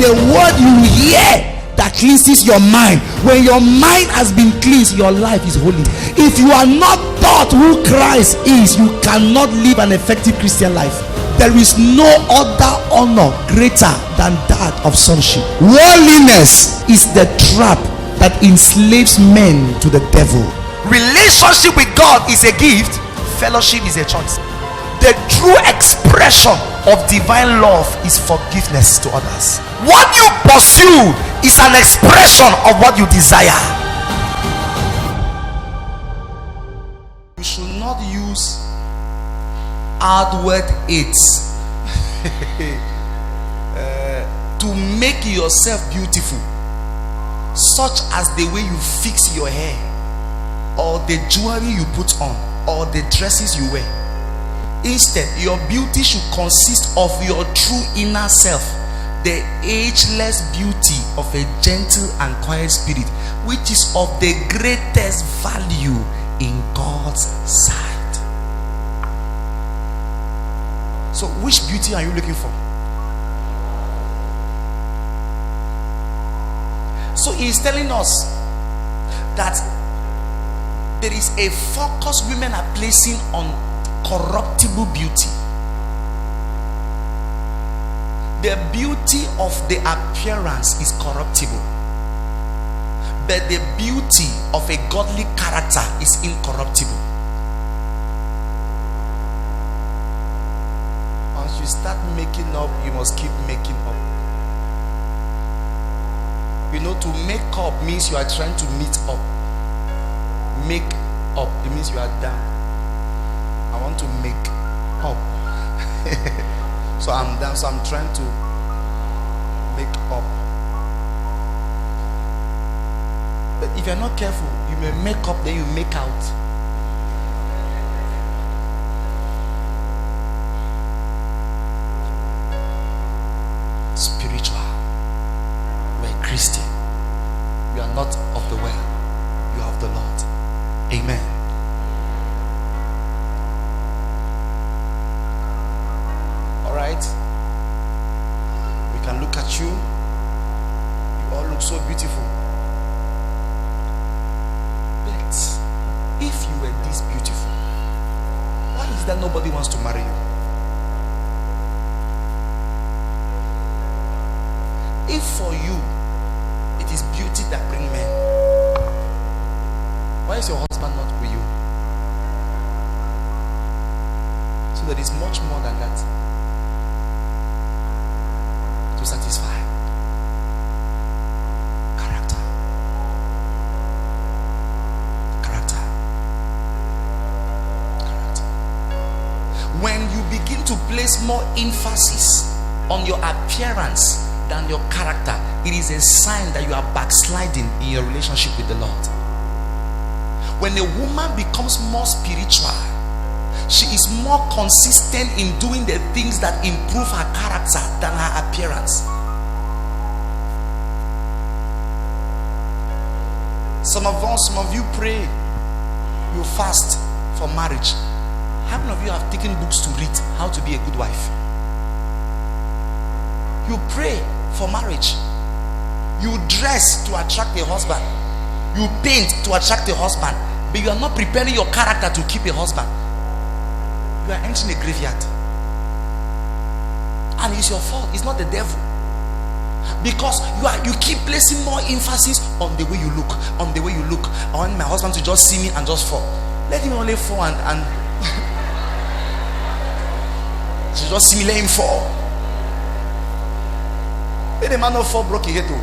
a word you hear that cleanses your mind. When your mind has been cleansed, your life is holy. If you are not taught who Christ is, you cannot live an effective Christian life. There is no other honor greater than that of sonship. Worldliness is the trap that enslaves men to the devil. Relationship with God is a gift. Fellowship is a choice. The true expression of divine love is forgiveness to others. What you pursue is an expression of what you desire. You should not use outward aids to make yourself beautiful, such as the way you fix your hair, or the jewelry you put on, or the dresses you wear. Instead, your beauty should consist of your true inner self, the ageless beauty of a gentle and quiet spirit, which is of the greatest value in God's sight. So, which beauty are you looking for? So, he is telling us that there is a focus women are placing on corruptible beauty. The beauty of the appearance is corruptible, but the beauty of a godly character is incorruptible. Once you start making up, you must keep making up. You know, to make up means you are trying to meet up. Make up, it means you are down. I want to make up. So I'm down, so I'm trying to make up. But if you're not careful, you may make up, then you make out. Spiritual. We're Christian. You are not of the world, you are of the Lord. Amen. Alright, we can look at you. You all look so beautiful. But if you were this beautiful, why is that nobody wants to marry you? If for you it is beauty that brings men, why is your husband not with you? So there is much more than that to satisfy. Character. When you begin to place more emphasis on your appearance than your character, it is a sign that you are backsliding in your relationship with the Lord. When a woman becomes more spiritual, she is more consistent in doing the things that improve her character than her appearance. Some of you pray, you fast for marriage. How many of you have taken books to read how to be a good wife? You pray for marriage. You dress to attract a husband. You paint to attract a husband, but you are not preparing your character to keep a husband. You are entering a graveyard, and it's your fault. It's not the devil, because you keep placing more emphasis on the way you look, on the way you look. I want my husband to just see me and just fall. Let him only fall and she just see me, let him fall. Let the man not fall, broke his head too.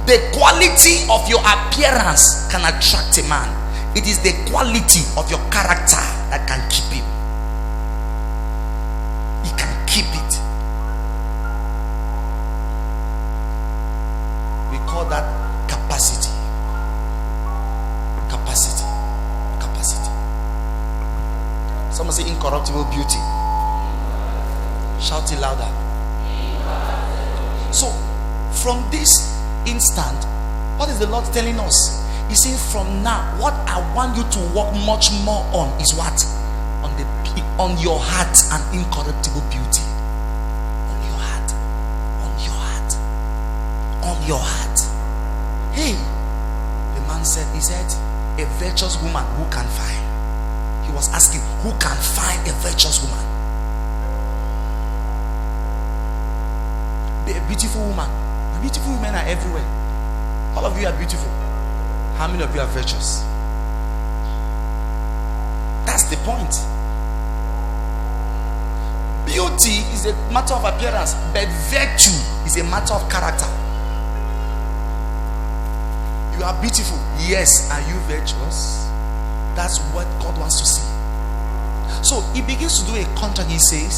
The quality of your appearance can attract a man. It is the quality of your character that can keep him. He can keep it. We call that capacity. Capacity. Capacity. Someone say incorruptible beauty. Shout it louder. So, from this instant, what is the Lord telling us? He said, from now, what I want you to work much more on is what? On your heart and incorruptible beauty. On your heart. On your heart. On your heart. Hey, the man said, he said, a virtuous woman who can find. He was asking, who can find a virtuous woman? Be a beautiful woman. Beautiful women are everywhere. All of you are beautiful. How many of you are virtuous? That's the point. Beauty is a matter of appearance, but virtue is a matter of character. You are beautiful. Yes, are you virtuous? That's what God wants to see. So he begins to do a contract. He said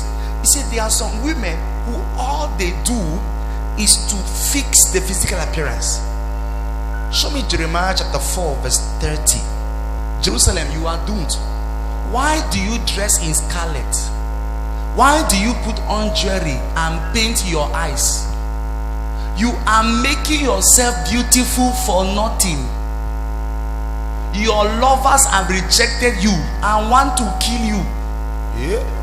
there are some women who all they do is to fix the physical appearance. Show me Jeremiah chapter 4 verse 30. Jerusalem, you are doomed. Why do you dress in scarlet? Why do you put on jewelry and paint your eyes? You are making yourself beautiful for nothing. Your lovers have rejected you and want to kill you. Yeah.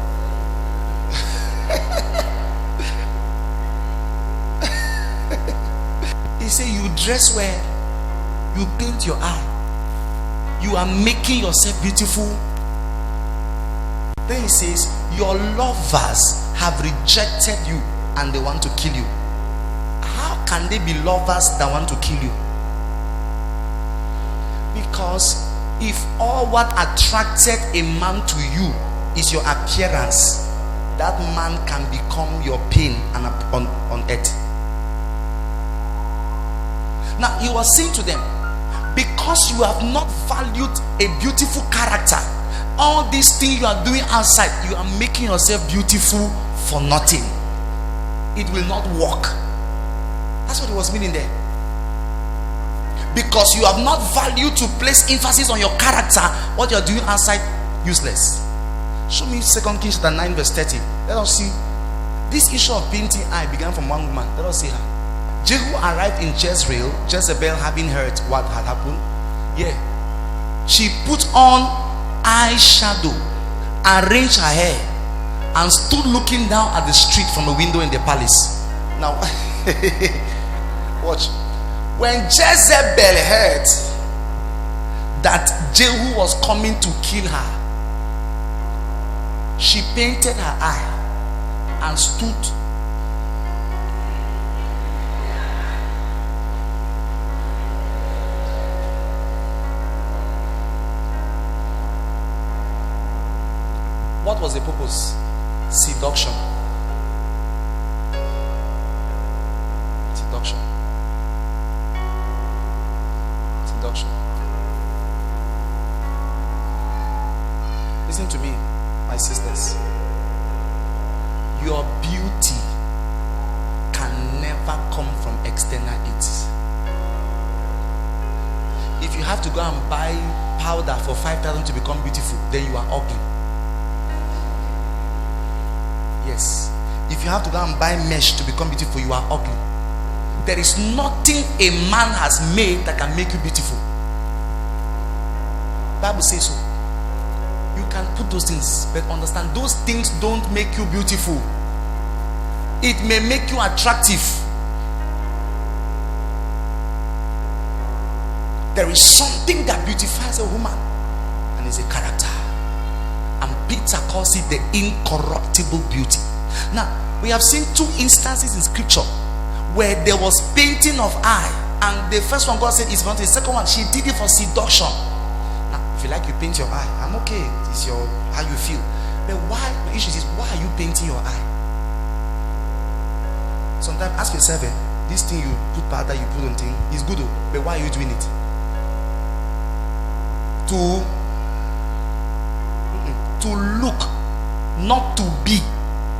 He said you dress well, you paint your eye, you are making yourself beautiful. Then he says your lovers have rejected you and they want to kill you. How can they be lovers that want to kill you? Because if all what attracted a man to you is your appearance, that man can become your pain and on earth. Now he was saying to them, because you have not valued a beautiful character, all these things you are doing outside, you are making yourself beautiful for nothing. It will not work. That's what he was meaning there. Because you have not valued to place emphasis on your character, what you are doing outside, useless. Show me 2 Kings chapter 9 verse 30. Let us see. This issue of painting eye began from one woman. Let us see her. Jehu arrived in Jezreel, Jezebel having heard what had happened. Yeah. She put on eyeshadow, arranged her hair, and stood looking down at the street from a window in the palace. Now, watch. When Jezebel heard that Jehu was coming to kill her, she painted her eye and stood. What was the purpose? Seduction. Seduction. Seduction. Listen to me, my sisters. Your beauty can never come from external aids. If you have to go and buy powder for 5,000 to become beautiful, then you are ugly. Yes. If you have to go and buy mesh to become beautiful, you are ugly. There is nothing a man has made that can make you beautiful. Bible says so. You can put those things, but understand those things don't make you beautiful. It may make you attractive. There is something that beautifies a woman, and it's a character. And Peter calls it the incorruptible beauty. Now, we have seen two instances in scripture where there was painting of eye, and the first one God said is not. The second one, she did it for seduction. Now, if you like, you paint your eye, I'm okay. It's your how you feel. But why? The issue is why are you painting your eye? Sometimes ask yourself, this thing you put powder, you put on thing is good, but why are you doing it? To look, not to be.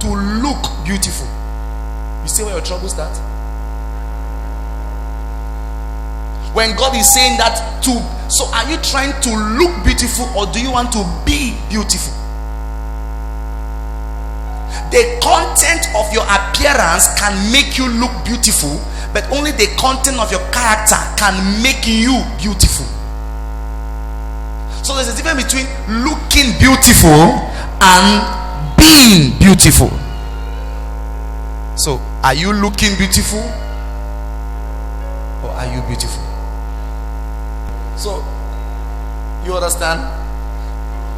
To look beautiful. You see where your trouble starts? When God is saying that so are you trying to look beautiful, or do you want to be beautiful? The content of your appearance can make you look beautiful, but only the content of your character can make you beautiful. So there's a difference between looking beautiful and being beautiful. So are you looking beautiful, or are you beautiful? So you understand?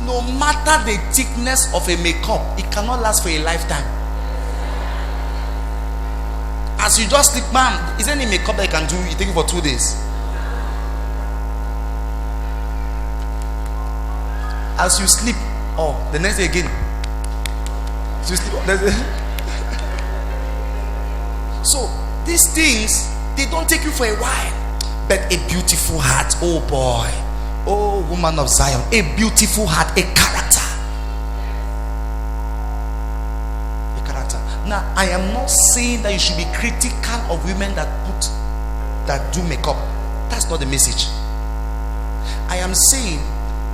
No matter the thickness of a makeup, it cannot last for a lifetime. As you just sleep, man, is there any makeup that you can do? You take it for 2 days. As you sleep, the next day again. So you sleep. So these things, they don't take you for a while. But a beautiful heart, oh boy, oh woman of Zion, a beautiful heart, a character. A character. Now, I am not saying that you should be critical of women that do makeup. That's not the message. I am saying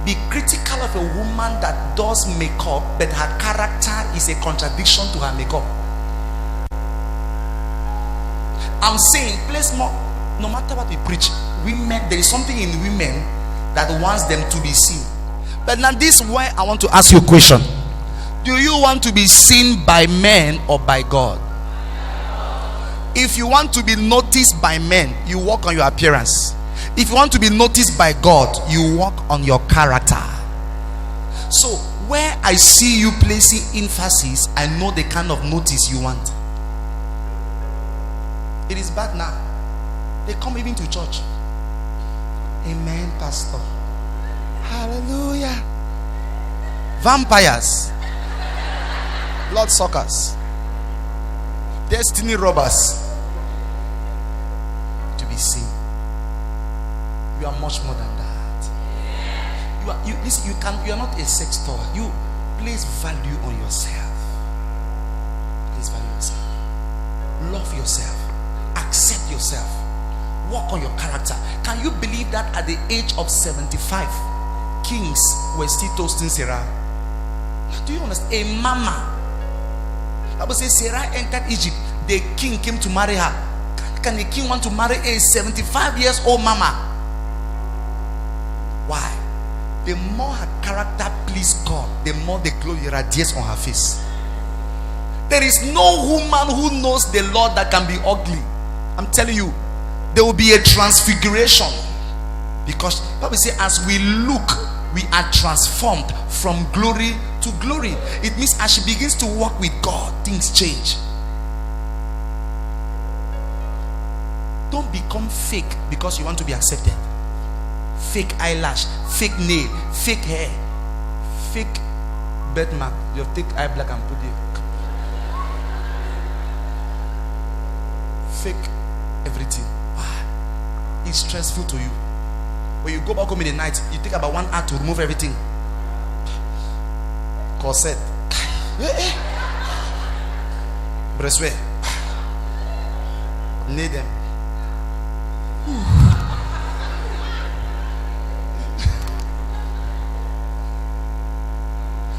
be critical of a woman that does makeup, but her character is a contradiction to her makeup. I'm saying, place more. No matter what we preach, women, there is something in women that wants them to be seen. But now this is why I want to ask you a question. Do you want to be seen by men or by God? If you want to be noticed by men, you work on your appearance. If you want to be noticed by God, you work on your character. So where I see you placing emphasis, I know the kind of notice you want. It is bad now. They come even to church. Amen, pastor. Hallelujah. Vampires, bloodsuckers, destiny robbers. To be seen. You are much more than that. You are not a sex toy. You place value on yourself. Place value yourself. Love yourself. Accept yourself. Work on your character. Can you believe that at the age of 75, kings were still toasting Sarah? Do you understand? A mama. The Bible says Sarah entered Egypt. The king came to marry her. Can the king want to marry a 75 years old mama? Why? The more her character pleased God, the more the glory radiates on her face. There is no woman who knows the Lord that can be ugly. I'm telling you, there will be a transfiguration, because the Bible says as we look, we are transformed from glory to glory. It means as she begins to walk with God, things change. Don't become fake because you want to be accepted. Fake eyelash, fake nail, fake hair, fake birthmark. You take eye black and put it. Fake everything. It's stressful to you. When you go back home in the night, you take about 1 hour to remove everything. Corset, breastwear, need them.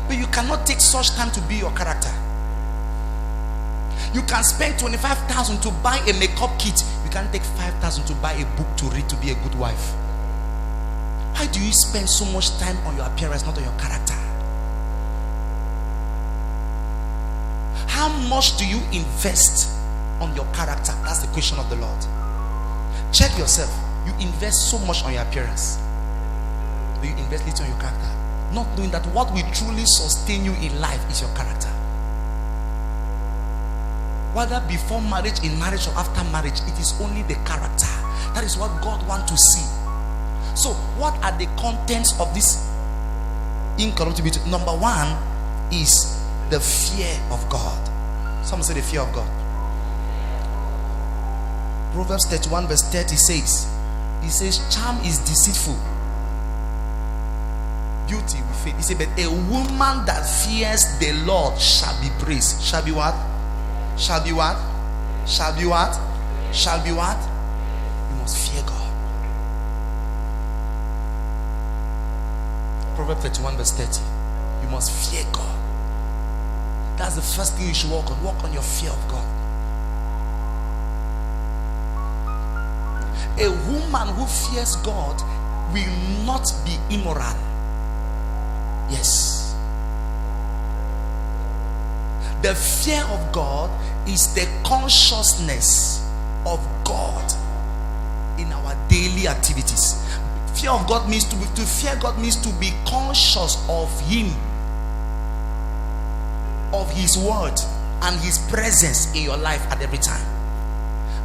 But you cannot take such time to be your character. You can spend 25,000 to buy a makeup kit. You can't take 5,000 to buy a book to read to be a good wife. Why do you spend so much time on your appearance, not on your character? How much do you invest on your character? That's the question of the Lord. Check yourself. You invest so much on your appearance. Do you invest little on your character? Not knowing that what will truly sustain you in life is your character. Whether before marriage, in marriage, or after marriage, it is only the character. That is what God wants to see. So what are the contents of this incorruptibility? Number one is the fear of God. Someone say the fear of God. Proverbs 31 verse 30 says, he says, charm is deceitful, beauty with faith. He said, but a woman that fears the Lord shall be praised. Shall be what? Shall be what? Shall be what? Shall be what? You must fear God. Proverbs 31 verse 30. You must fear God. That's the first thing you should work on. Work on your fear of God. A woman who fears God will not be immoral. Yes. The fear of God is the consciousness of God in our daily activities. Fear of God means to fear God means to be conscious of Him, of His word and His presence in your life at every time.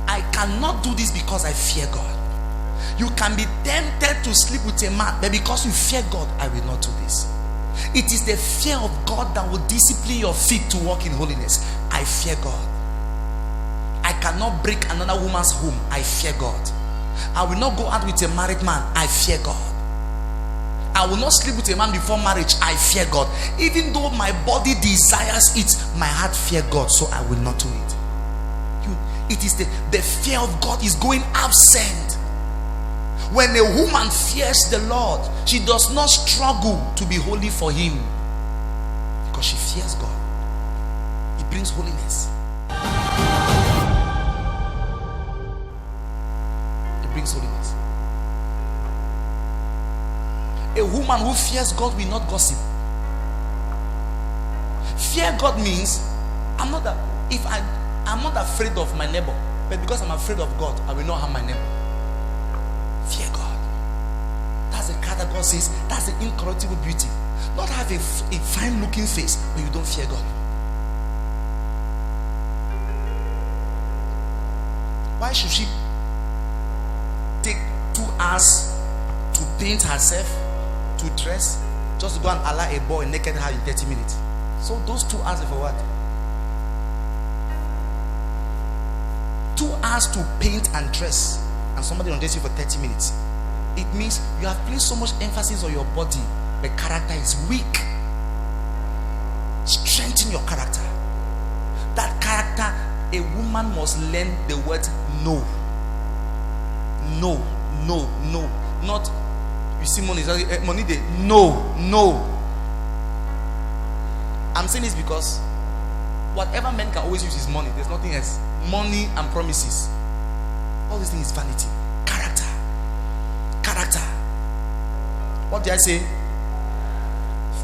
I cannot do this because I fear God. You can be tempted to sleep with a man, but because you fear God, I will not do this. It is the fear of God that will discipline your feet to walk in holiness. I fear God. I cannot break another woman's home. I fear God. I will not go out with a married man. I fear God. I will not sleep with a man before marriage. I fear God. Even though my body desires it, my heart fear God, so I will not do it. It is the fear of God is going absent. When a woman fears the Lord, she does not struggle to be holy for Him, because she fears God. It brings holiness. It brings holiness. A woman who fears God will not gossip. Fear God means I'm not afraid of my neighbor, but because I'm afraid of God, I will not harm my neighbor. Fear God. That's the character God says. That's the incorruptible beauty. Not have a fine looking face, but you don't fear God. Why should she take 2 hours to paint herself, to dress, just to go and allow a boy naked her in 30 minutes? So those 2 hours are for what? 2 hours to paint and dress, and somebody on you for 30 minutes. It means you have placed so much emphasis on your body, the character is weak. Strengthen your character. That character, a woman must learn the word no. No, no, no. Not, you see money, money day. No, no. I'm saying this because whatever man can always use is money. There's nothing else. Money and promises. All these things is vanity. Character. Character. What did I say?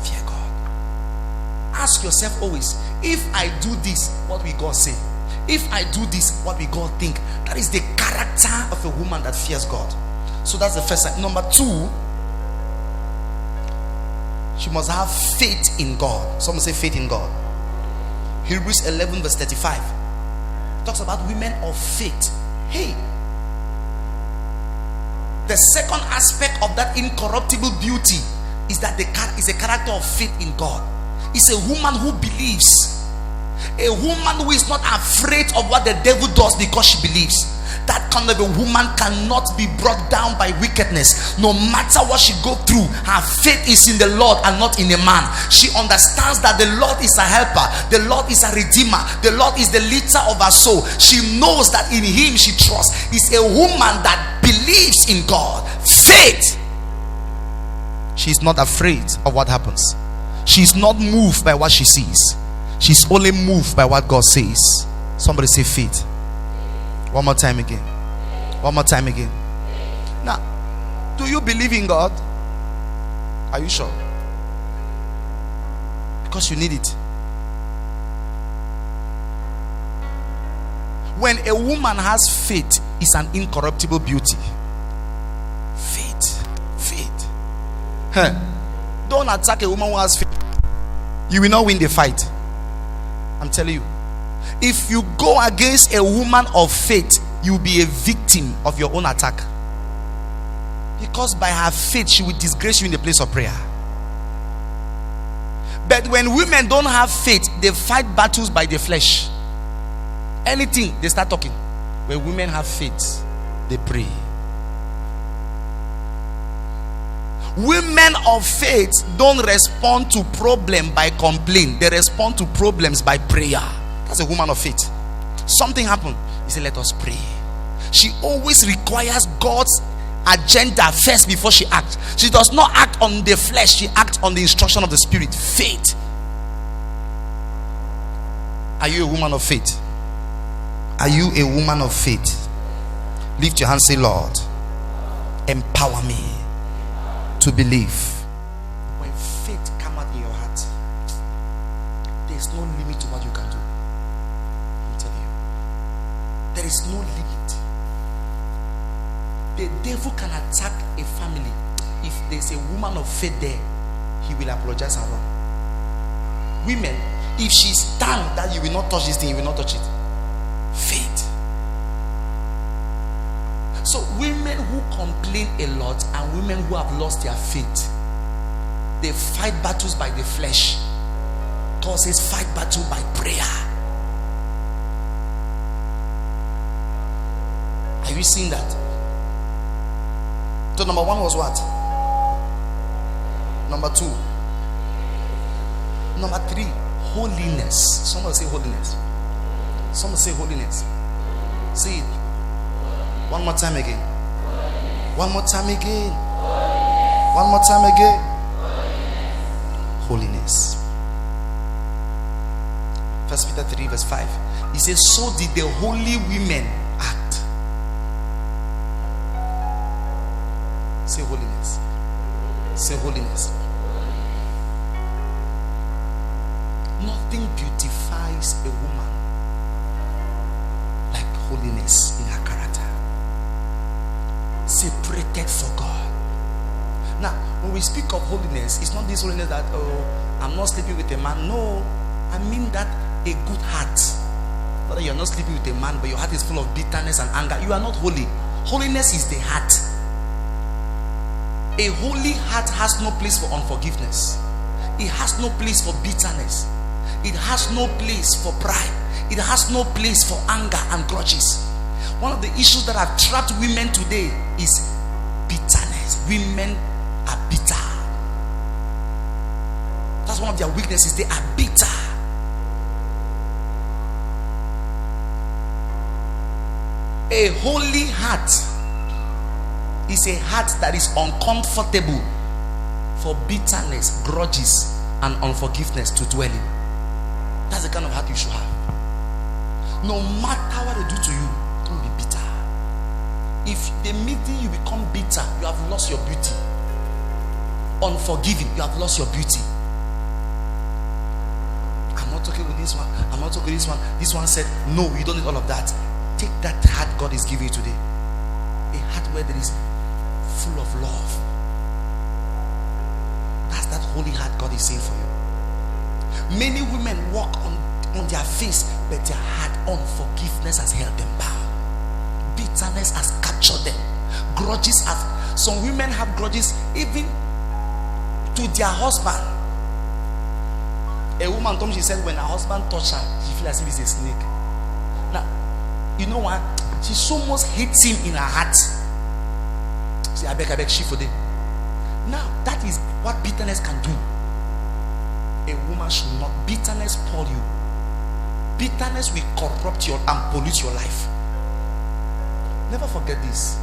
Fear God. Ask yourself always, if I do this, what will God say? If I do this, what will God think? That is the character of a woman that fears God. So that's the first sign. Number 2, she must have faith in God. Someone say faith in God. Hebrews 11 verse 35 talks about women of faith. Hey, the second aspect of that incorruptible beauty is that is a character of faith in God. It's a woman who believes. A woman who is not afraid of what the devil does because she believes. That kind of a woman cannot be brought down by wickedness. No matter what she go through, her faith is in the Lord and not in a man. She understands that the Lord is a helper, the Lord is a redeemer, the Lord is the leader of her soul. She knows that in Him she trusts. It's a woman that believes in God. Faith. She's not afraid of what happens. She's not moved by what she sees. She's only moved by what God says. Somebody say faith. One more time again. One more time again. Now, do you believe in God? Are you sure? Because you need it. When a woman has faith, it's an incorruptible beauty. Faith. Faith. Don't attack a woman who has faith. You will not win the fight. I'm telling you. If you go against a woman of faith, you'll be a victim of your own attack. Because by her faith, she will disgrace you in the place of prayer. But when women don't have faith, they fight battles by the flesh. Anything, they start talking. When women have faith, they pray. Women of faith don't respond to problem by complaint. They respond to problems by prayer. That's a woman of faith. Something happened. He said, let us pray. She always requires God's agenda first before she acts. She does not act on the flesh. She acts on the instruction of the Spirit. Faith. Are you a woman of faith? Are you a woman of faith? Lift your hand, say, Lord, empower me to believe. When faith comes out in your heart, there is no limit to what you can do. I'm telling you, there is no limit. The devil can attack a family. If there's a woman of faith there, he will apologize and run. Women, if she stands that you will not touch this thing, you will not touch it. Faith. So women who complain a lot and women who have lost their faith, they fight battles by the flesh. God says fight battle by prayer. Are you seeing that? So number one was what? Number two. Number three, holiness. Someone say holiness. Someone say holiness. Say it. One more time again. One more time again. One more time again. Holiness. 1 Peter 3 verse 5. He says, so did the holy women act. Say holiness. Say holiness. Nothing beautifies a woman like holiness in her character. Separated for God. Now, when we speak of holiness, it's not this holiness that, oh, I'm not sleeping with a man. No, I mean that a good heart. Not that you're not sleeping with a man, but your heart is full of bitterness and anger. You are not holy. Holiness is the heart. A holy heart has no place for unforgiveness. It has no place for bitterness. It has no place for pride. It has no place for anger and grudges. One of the issues that have trapped women today is bitterness. Women are bitter. That's one of their weaknesses. They are bitter. A holy heart is a heart that is uncomfortable for bitterness, grudges, and unforgiveness to dwell in. That's the kind of heart you should have. No matter what they do to you, don't be bitter. If the minute you become bitter, you have lost your beauty. Unforgiving, you have lost your beauty. I'm not talking with this one. I'm not talking with this one. This one said, no, you don't need all of that. Take that heart God is giving you today. A heart where there is full of love. That's that holy heart God is saying for you. Many women walk on their face, but their heart, unforgiveness has held them bound. Bitterness has captured them. Grudges have. Some women have grudges even to their husband. A woman told me, she said when her husband touched her, she feels as if he's a snake. Now, you know what? She so much hates him in her heart. See, I beg, she for them. Now, that is what bitterness can do. A woman should not. Bitterness spoil you. Bitterness will corrupt your and pollute your life. Never forget this.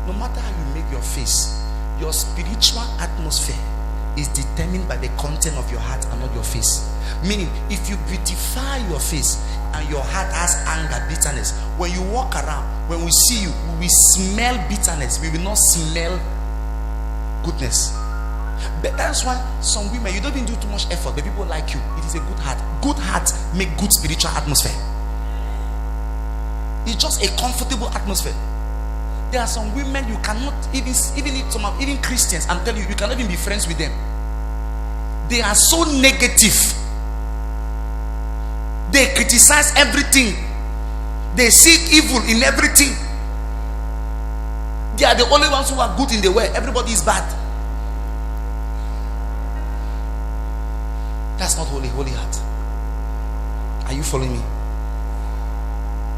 No matter how you make your face, your spiritual atmosphere is determined by the content of your heart and not your face. Meaning, if you beautify your face and your heart has anger, bitterness, when you walk around, when we see you, we smell bitterness. We will not smell goodness. But that's why some women, you don't even do too much effort, but people like you. It is a good heart. Good heart make good spiritual atmosphere. It's just a comfortable atmosphere. There are some women you cannot even Christians, I'm telling you, you cannot even be friends with them. They are so negative. They criticize everything. They seek evil in everything. They are the only ones who are good in the world. Everybody is bad. That's not holy heart. Are you following me?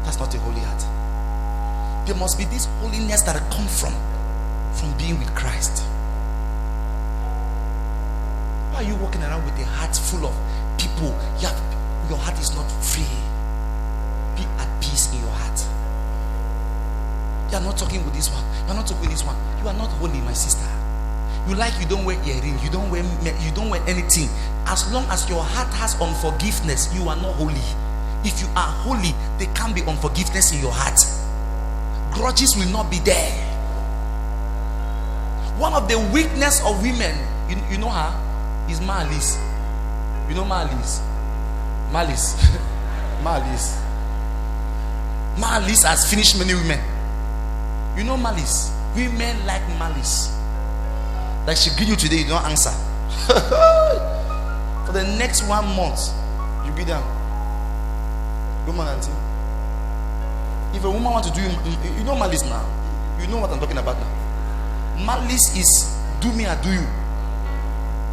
That's not a holy heart. There must be this holiness that comes from being with Christ. Why are you walking around with a heart full of people? Your heart is not free. Be at peace in your heart. You are not talking with this one. You are not talking with this one. You are not holy, my sister. You don't wear earrings. You don't wear anything. As long as your heart has unforgiveness, you are not holy. If you are holy, there can't be unforgiveness in your heart. Grudges will not be there. One of the weakness of women, you know her, is malice. You know malice? Malice. Malice. Malice has finished many women. You know malice? Women like malice. Like she greet you today, you don't answer. For the next 1 month, you be down. Good man, auntie. If a woman wants to do you know malice now. You know what I'm talking about now. Malice is do me, I do you.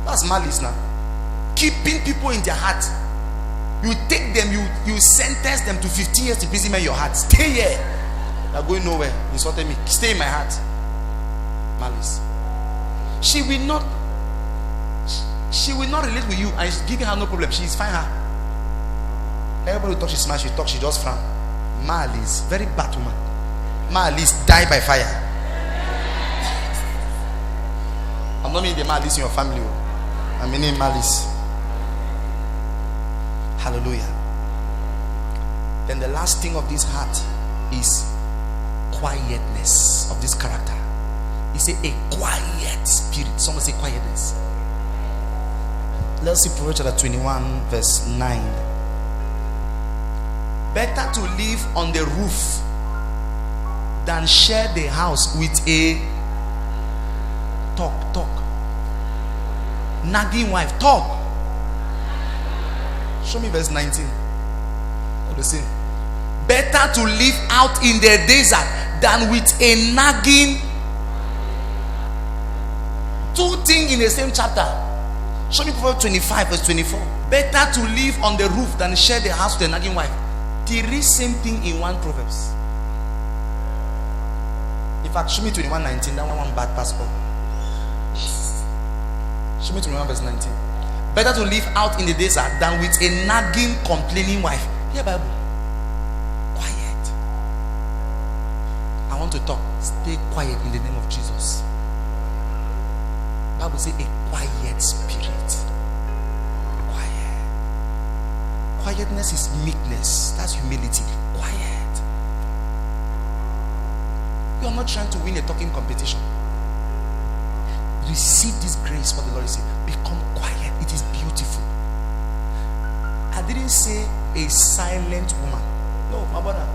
That's malice now. Keeping people in their heart. You take them, you sentence them to 15 years to imprisonment in your heart. Stay here. They're going nowhere. Insulted me. Stay in my heart. Malice. She will not relate with you, and she's giving her no problem. She's fine her. Everybody talks, she smash, she talks, she just frown. Malice, very bad woman. Malice, die by fire. I'm not meaning the malice in your family. I'm meaning malice. Hallelujah. Then the last thing of this heart is quietness of this character. He said a quiet spirit. Someone say quietness. Let's see Proverbs chapter 21 verse 9. Better to live on the roof than share the house with a talk nagging wife. Talk. Show me verse 19. Listen. Better to live out in the desert than with a nagging. Two things in the same chapter. Show me Proverbs 25 verse 24. Better to live on the roof than share the house with a nagging wife. There is same thing in one Proverbs. In fact, show me 21:19. That one bad passport. Show me 21 verse 19. Better to live out in the desert than with a nagging, complaining wife. Here, Bible. Quiet. I want to talk. Stay quiet in the name of Jesus. Bible says a quiet spirit. Quiet. Quietness is meekness. That's humility. Quiet. You are not trying to win a talking competition. Receive this grace, what the Lord is saying. Become quiet. It is beautiful. I didn't say a silent woman. No, my brother.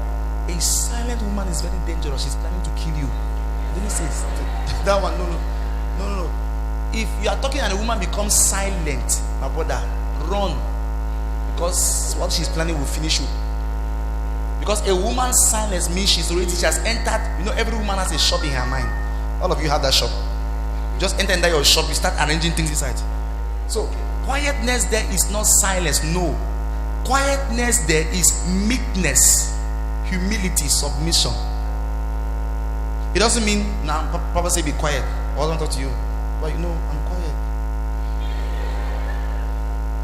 A silent woman is very dangerous. She's planning to kill you. I didn't say that one. No. If you are talking and a woman becomes silent, my brother, run. Because what she's planning will finish you. Because a woman's silence means she has entered. You know, every woman has a shop in her mind. All of you have that shop. Just enter into your shop, you start arranging things inside. So quietness there is not silence. No. Quietness there is meekness, humility, submission. It doesn't mean now Papa say be quiet. I don't talk to you. But you know, I'm quiet.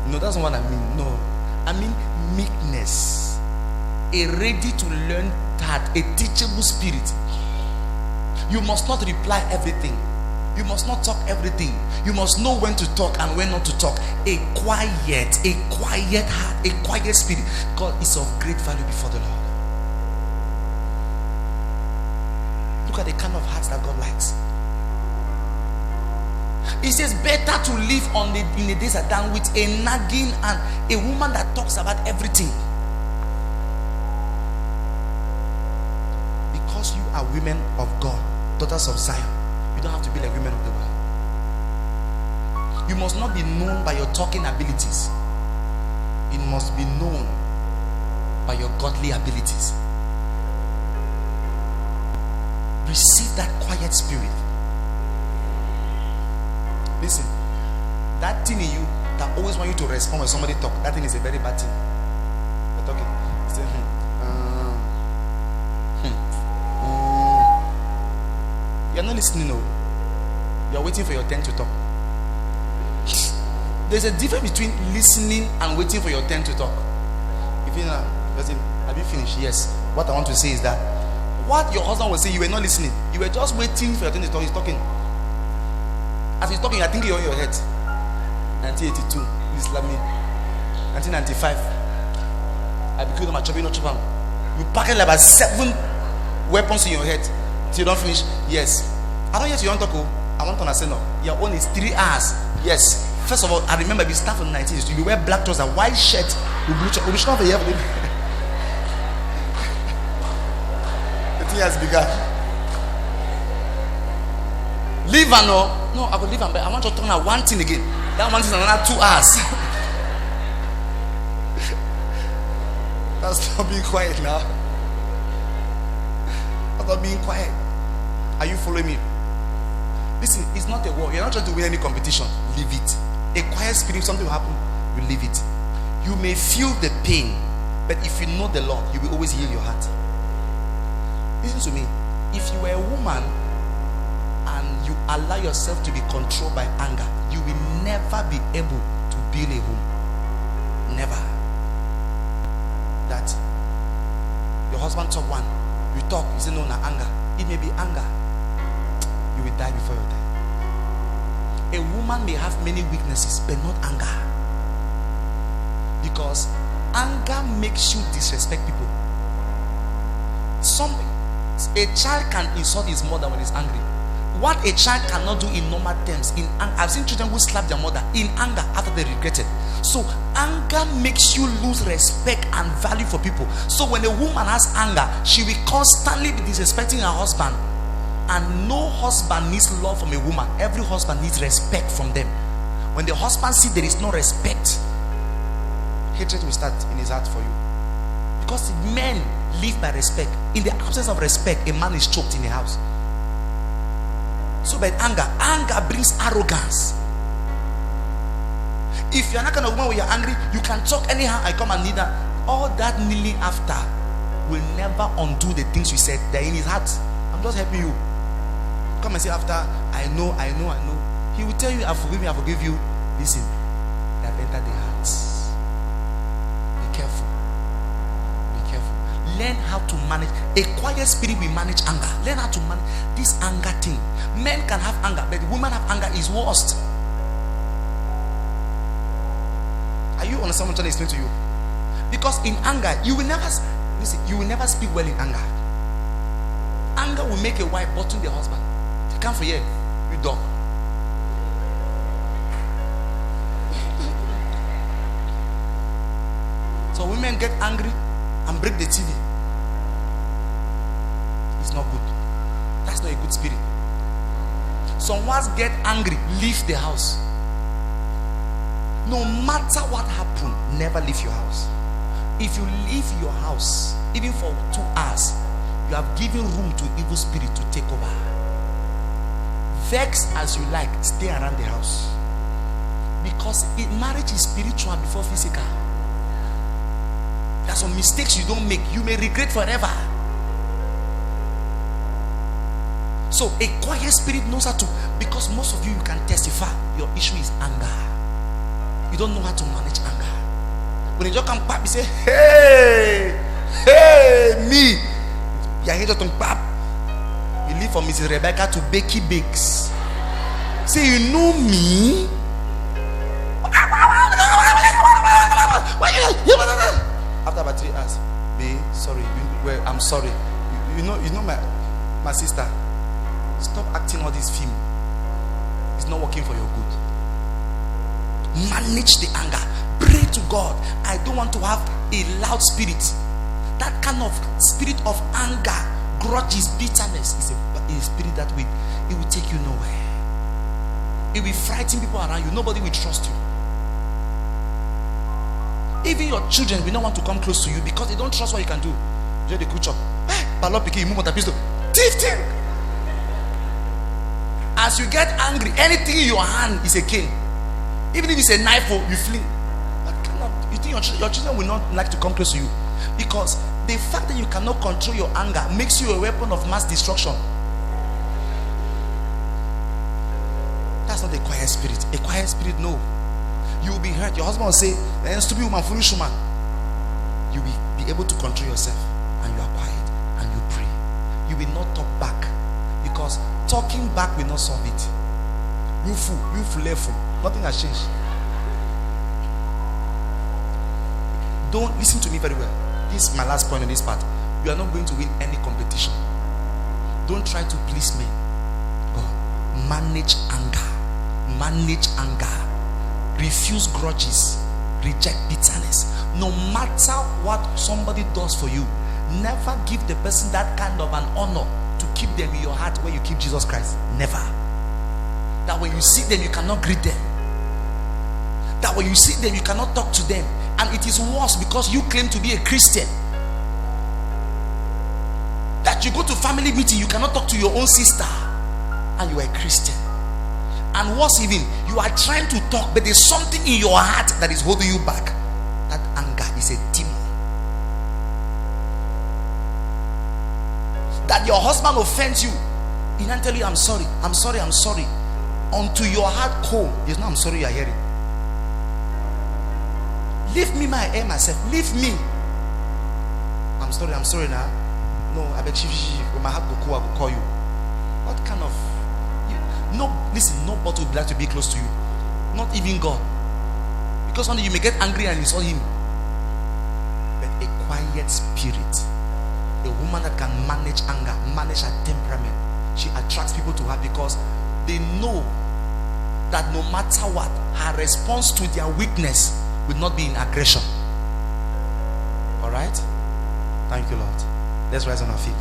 No, that's not what I mean. No. I mean meekness. A ready to learn heart, a teachable spirit. You must not reply everything. You must not talk everything. You must know when to talk and when not to talk. A quiet heart, a quiet spirit. God is of great value before the Lord. Look at the kind of hearts that God likes. He says better to live in the desert than with a nagging and a woman that talks about everything. Because you are women of God, daughters of Zion, you don't have to be like women of the world. You must not be known by your talking abilities. It must be known by your godly abilities. Receive that quiet spirit. Listen, that thing in you that always want you to respond when somebody talk, that thing is a very bad thing. You're talking. You say, You're not listening, no. You're waiting for your turn to talk. There's a difference between listening and waiting for your turn to talk. If you know, have you finished? Yes. What I want to say is that what your husband was saying, you were not listening. You were just waiting for your turn to talk. He's talking. As he's talking, I think you're on your head. 1982, Islamic. 1995, I became my chopping, not chop. You pack it like about 7 weapons in your head till you don't finish. Yes. I don't hear you want to go. I want to say no. Your own is 3 hours. Yes. First of all, I remember we start from the 19th. You wear black trousers, white shirt, with blue shirt. We should not be here. The thing has begun. Leave and no, I will leave and I want to turn out one thing again. That one thing is another 2 hours. That's not being quiet now. That's not being quiet. Are you following me? Listen, it's not a war. You're not trying to win any competition. Leave it. A quiet spirit, something will happen, you leave it. You may feel the pain, but if you know the Lord, you will always heal your heart. Listen to me. If you were a woman and you allow yourself to be controlled by anger, you will never be able to build a home. Never. That your husband talk one, you talk, you say no, na anger. It may be anger. You will die before your time. A woman may have many weaknesses, but not anger. Because anger makes you disrespect people. A child can insult his mother when he's angry. What a child cannot do in normal terms, I've seen children who slap their mother in anger after they regret it. So anger makes you lose respect and value for people. So when a woman has anger, she will constantly be disrespecting her husband. And no husband needs love from a woman. Every husband needs respect from them. When the husband sees there is no respect, hatred will start in his heart for you. Because men live by respect. In the absence of respect, a man is choked in the house. So by anger brings arrogance. If you're not kind of woman when you're angry, you can talk anyhow. I come and kneel down. All that kneeling after will never undo the things you said. They're in his heart. I'm just helping you. Come and say after, I know. He will tell you, I forgive you. Listen, they have entered the hearts. Be careful. Be careful. Learn how to manage. A quiet spirit will manage anger. Learn how to manage this anger thing. Men can have anger, but the women have anger is worst. Are you understand what I'm trying to explain to you? Because in anger, you will never speak well in anger. Anger will make a wife bottle the husband. You can't forget, you dog. So women get angry and break the TV. It's not good. That's not a good spirit. Some ones get angry, leave the house. No matter what happens, never leave your house. If you leave your house, even for 2 hours, you have given room to evil spirit to take over. Vex as you like, stay around the house. Because marriage is spiritual before physical. There are some mistakes you don't make, you may regret forever. So a quiet spirit knows how to, because most of you can testify, your issue is anger. You don't know how to manage anger. When you just come back, you say, hey, me. You are here to pap. You live from Mrs. Rebecca to Becky Bakes. Say, you know me? After about 3 hours, babe, sorry. I'm sorry. You know my sister. Stop acting all this film. It's not working for your good. Manage the anger. Pray to God. I don't want to have a loud spirit. That kind of spirit of anger, grudges, bitterness is a spirit that it will take you nowhere. It will frighten people around you. Nobody will trust you. Even your children will not want to come close to you because they don't trust what you can do. Just the kuchop. You move on the pistol. Thief. As you get angry, anything in your hand is a cane. Even if it's a knife, you flee. You think your children will not like to come close to you? Because the fact that you cannot control your anger makes you a weapon of mass destruction. That's not a quiet spirit. A quiet spirit, no. You will be hurt. Your husband will say, stupid woman, foolish woman. You will be able to control yourself, and you are quiet and you pray. You will not talk back, because talking back will not solve it. You fool. Nothing has changed. Don't listen to me very well. This is my last point on this part. You are not going to win any competition. Don't try to please men. Oh, manage anger. Manage anger. Refuse grudges. Reject bitterness. No matter what somebody does for you, never give the person that kind of an honor to keep them in your heart where you keep Jesus Christ. Never. That when you see them, you cannot greet them. That when you see them, you cannot talk to them. And it is worse because you claim to be a Christian. That you go to family meeting, you cannot talk to your own sister, and you are a Christian. And worse even, you are trying to talk, but there's something in your heart that is holding you back. That anger is a demon. That your husband offends you, he can tell you, I'm sorry, I'm sorry, I'm sorry. Unto your heart cold, there's no I'm sorry you are hearing. Leave me, my air myself. Leave me. I'm sorry now. No, I bet you when my heart go cool, I will call you. What kind of no, listen, nobody would like to be close to you. Not even God. Because one day you may get angry and insult him. But a quiet spirit, a woman that can manage anger, manage her temperament, she attracts people to her because they know that no matter what, her response to their weakness will not be in aggression. All right? Thank you, Lord. Let's rise on our feet.